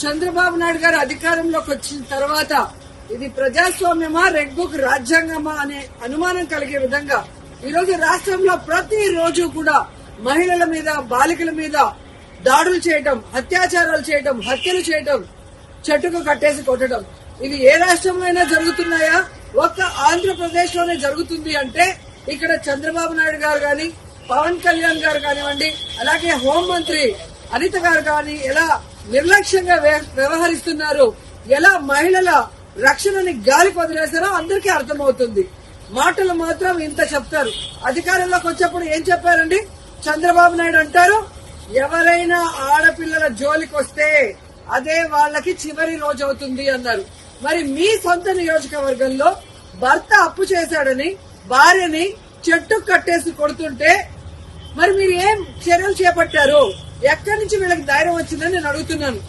చంద్రబాబు నాయుడు గారు అధికారంలోకి వచ్చిన తర్వాత ఇది ప్రజాస్వామ్యమా, రెడ్ బుక్ రాజ్యాంగమా అనే అనుమానం కలిగే విధంగా ఈరోజు రాష్ట్రంలో ప్రతి రోజు కూడా మహిళల మీద, బాలికల మీద దాడులు చేయటం, అత్యాచారాలు చేయటం, హత్యలు చేయటం, చెట్టుకు కట్టేసి కొట్టడం, ఇవి ఏ రాష్ట్రంలో అయినా జరుగుతున్నాయా? ఒక్క ఆంధ్రప్రదేశ్ లోనే జరుగుతుంది అంటే ఇక్కడ చంద్రబాబు నాయుడు గారు గాని, పవన్ కళ్యాణ్ గారు కానివ్వండి, అలాగే హోంమంత్రి అనిత గారు గాని ఎలా నిర్లక్ష్యంగా వ్యవహరిస్తున్నారు, ఎలా మహిళల రక్షణని గాలికి వదిలేస్తారో అందరికీ అర్థమవుతుంది. మాటలు మాత్రం ఇంత చెప్తారు. అధికారంలోకి వచ్చేప్పుడు ఏం చెప్పారండి? చంద్రబాబు నాయుడు అంటారు, ఎవరైనా ఆడపిల్లల జోలికి వస్తే అదే వాళ్ళకి చివరి రోజు అవుతుంది అన్నారు. మరి మీ సొంత నియోజకవర్గంలో భర్త అప్పు చేశాడని భార్యని చెట్టు కట్టేసి కొడుతుంటే మరి మీరు ఏం చర్యలు చేపట్టారు? ఎక్కడి నుంచి వీళ్ళకి ధైర్యం వచ్చిందని నేను అడుగుతున్నాను.